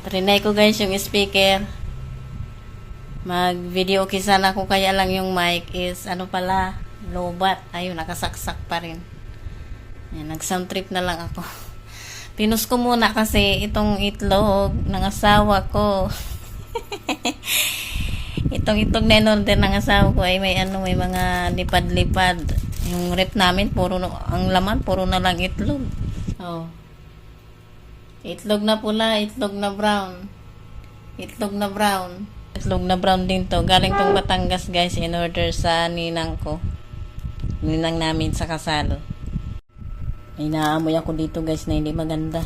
Trinay ko guys yung speaker. Mag-video okay sana ako, kaya lang yung mic is ano pala, lobat. Ayun, nakasaksak pa rin. Yan, nag-sound trip na lang ako. Pinus ko muna kasi itong itlog ng asawa ko. Itong itlog na in-order ng asawa ko ay may mga lipad-lipad. Yung rep namin, ang laman, puro na lang itlog. Oh. Itlog na pula, itlog na brown. Itlog na brown. Itlog na brown din to. Galing tong Batangas guys, in-order sa ninang ko. Ninang namin sa kasal. May naamoy ako dito guys na hindi maganda.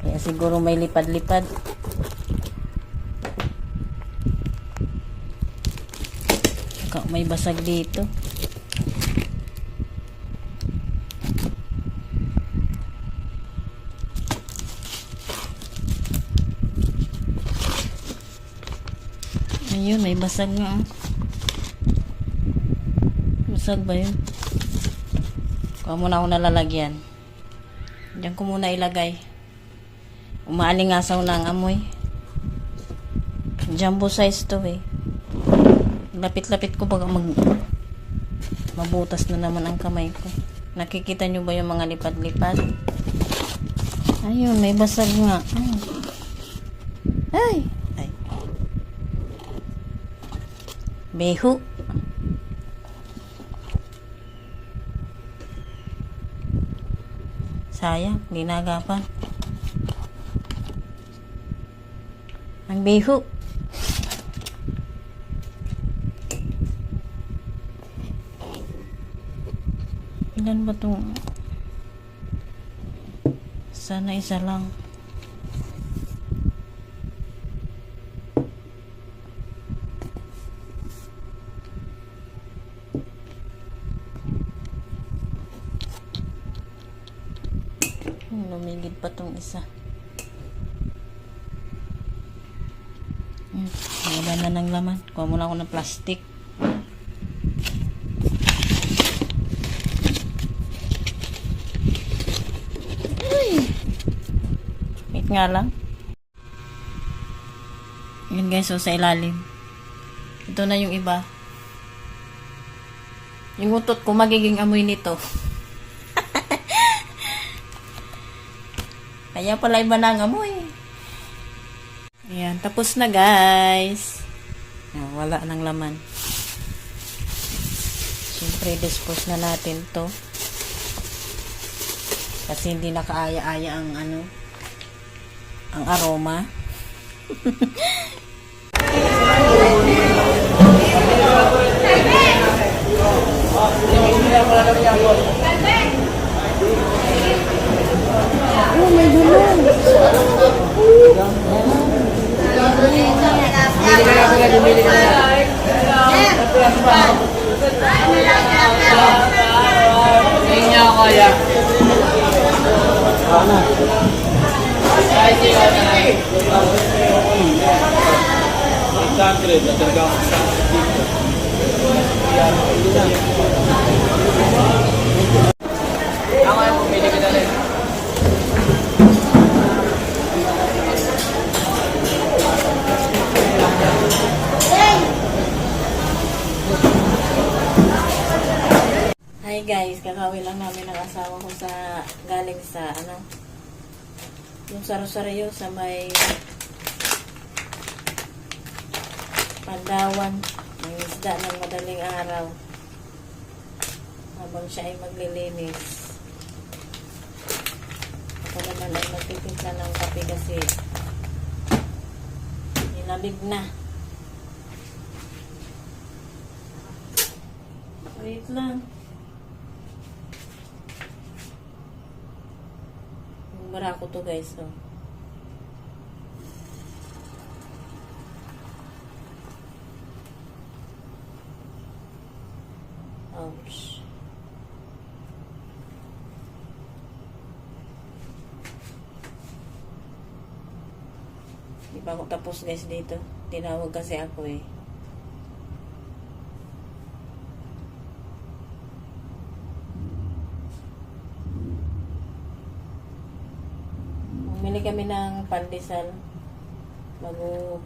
Kaya siguro may lipad-lipad. Saka may basag dito. Ayun, may basag nga. Basag ba yun? Kuha muna ako nalalagyan. Diyan ko muna ilagay. Umaalingasaw na ang amoy. Jumbo size to eh. Lapit-lapit ko baga mabutas na naman ang kamay ko. Nakikita nyo ba yung mga lipad-lipad? Ayun, may basag nga. Ay! Ay! Beho! Sayang, hindi nagapan. Ang beho. Ilan ba itong? Sana isa lang. Lumigid pa tong isa. Wala na ng laman. Kuha muna ako ng plastic. Wait nga lang. Yun guys, so sa ilalim. Ito na yung iba. Yung utot ko magiging amoy nito. Kaya pala iba na ang amoy. Ayan, tapos na guys. Ayan, wala nang laman. Siyempre, dispose na natin to. Kasi hindi nakaaya-aya ang ang aroma. Oh, may gulong. Bumili ka na. Hindi niya ako kaya. Ako ay bumili ka na rin. Hi guys, kakawin lang namin ng asawa ko sa galing sa yung sa Rosario sa may Pandawan, ng isda ng madaling araw habang siya ay maglilinis. Ako naman ay magtitimpla ng kape kasi nilamig na. Wait lang. Barako to guys, oh. Ouch. Di pa ako tapos guys dito. Tinawag kasi ako eh. Bili kami ng pandesal. Bago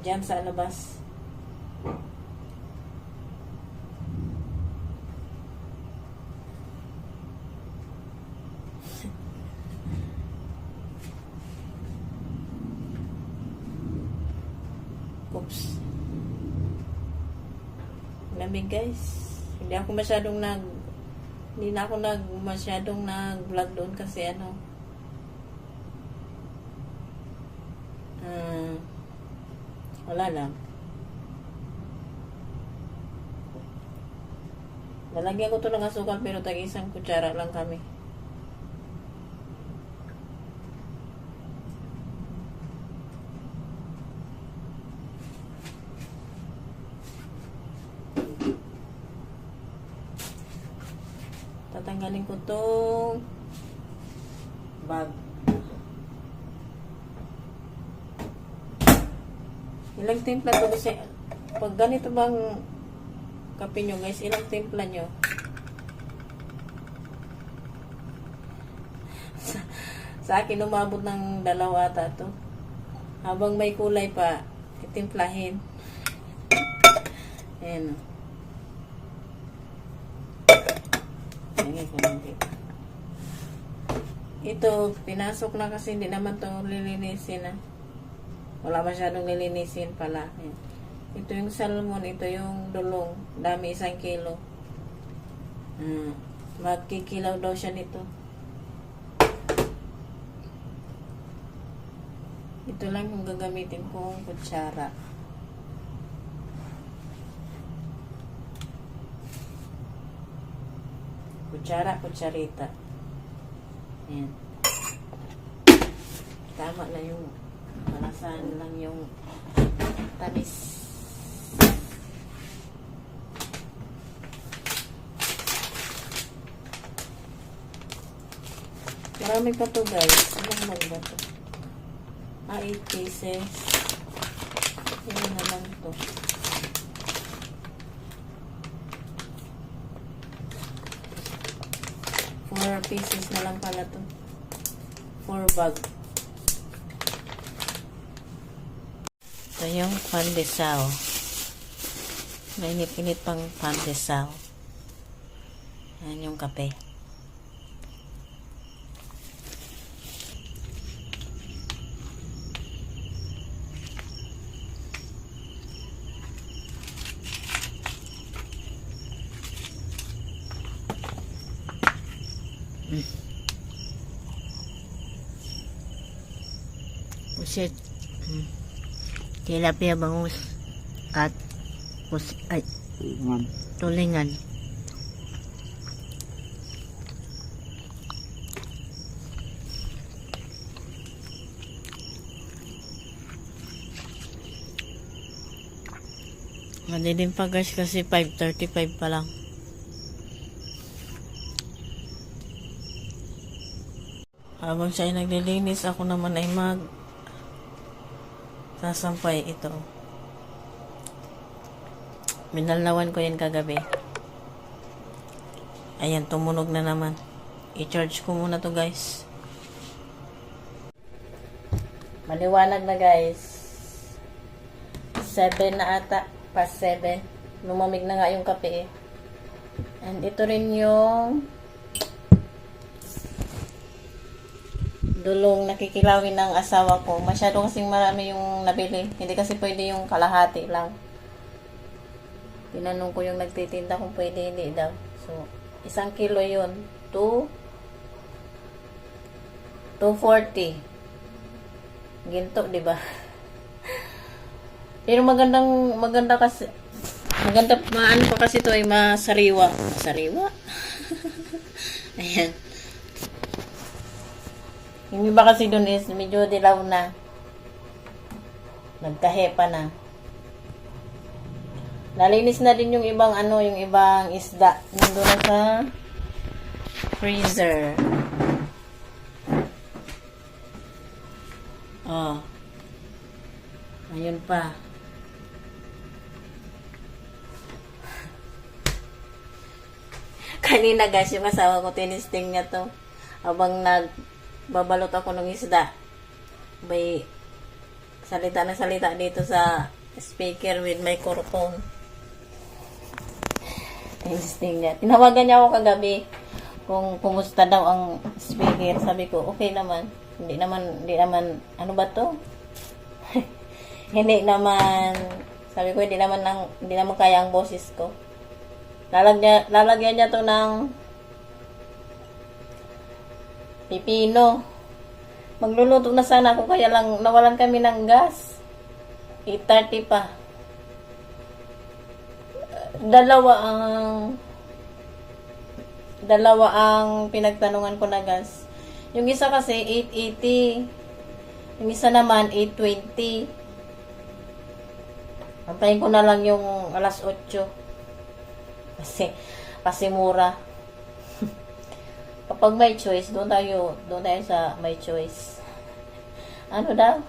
dyan sa labas. Oops. Lamig guys. Hindi na ako masyadong nag-vlog doon kasi wala lang. Lalagyan ko to ng asukal pero tag-isang kutsara lang kami. Tatanggalin ko tong bag. Ilang timpla to kasi pag ganito bang kape nyo guys, ilang timpla nyo? Sa akin umabot ng 2 ata to. Habang may kulay pa, itimplahin. Ayan. Ito, pinasok na kasi hindi naman to lilinisin Wala masyadong lilinisin pala. Ayan. Ito yung salmon, ito yung dulong. Dami 1 kilo. Magkikilaw daw siya nito. Ito lang yung gagamitin kong kutsara. Kutsarita. Ayan. Tama na yung malasan lang yung tamis. Marami pa to guys. Ilang bag ba to? 8 pieces. Ilan na lang to? 4 pieces na lang pala to. 4 bag. Ito yung pandesal. Mainit-init pang pandesal. Ayan yung kape. Pusit. Tilapia bangus at tulingan. Madilim pa guys kasi 5:35 pa lang. Habang siya ay naglilinis, ako naman ay sasampay ito. Minalnawan ko yan kagabi. Ayan, tumunog na naman. I-charge ko muna to guys. Maliwanag na guys. 7 na ata. Past 7. Lumamig na nga yung kape eh. And ito rin yung dulong nakikilawin ng asawa ko. Masyado kasing marami yung nabili. Hindi kasi pwede yung kalahati lang. Tinanong ko yung nagtitinda kung pwede, hindi daw. So, 1 kilo yun. 240. Ginto, di ba? Pero maganda maano pa kasi to ay masariwa. Masariwa? Ayan. Yung iba kasi dun is medyo dilaw na. Nagkahepa na. Nalinis na din yung ibang yung ibang isda. Nandun na sa freezer. Oh. Ayun pa. Kanina guys, yung asawa ko tinisting niya to. Habang Babalot ako ng isda. May salita na salita dito sa speaker with microphone. Testing niya. Tinawagan niya ako kagabi kung kumusta daw ang speaker. Sabi ko, okay naman. Hindi naman, ano ba to? Hindi naman, sabi ko, hindi naman kaya ang boses ko. Lalagyan niya to ng pipino. Magluluto na sana ako, kaya lang nawalan kami ng gas. 8:30 pa. Dalawa ang pinagtanungan ko na gas. Yung isa kasi 880. Yung isa naman 820. Antayin ko na lang yung alas 8. Kasi mura. Kapag may choice, doon tayo sa may choice. Ano daw?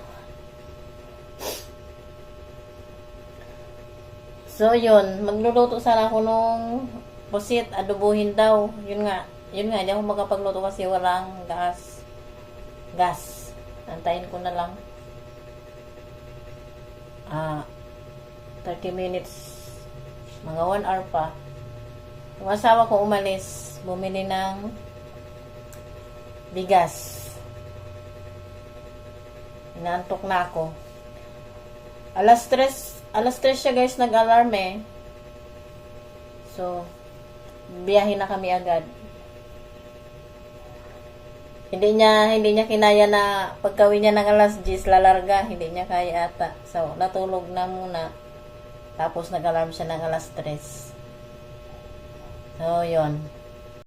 So, yun. Magluluto sana ako nung pusit. Adobohin daw. Yun nga. Hindi ako makapagluto kasi walang gas. Antayin ko na lang. 30 minutes. Mga 1 hour pa. Yung asawa ko umalis. Bumili ng bigas. Inaantok na ako. Alas 3 siya guys nag-alarm eh. So, biyahe na kami agad. Hindi niya kinaya na pagkawin niya ng alas 10 lalarga. Hindi niya kaya ata. So, natulog na muna. Tapos nag-alarm siya ng alas 3. So, yun.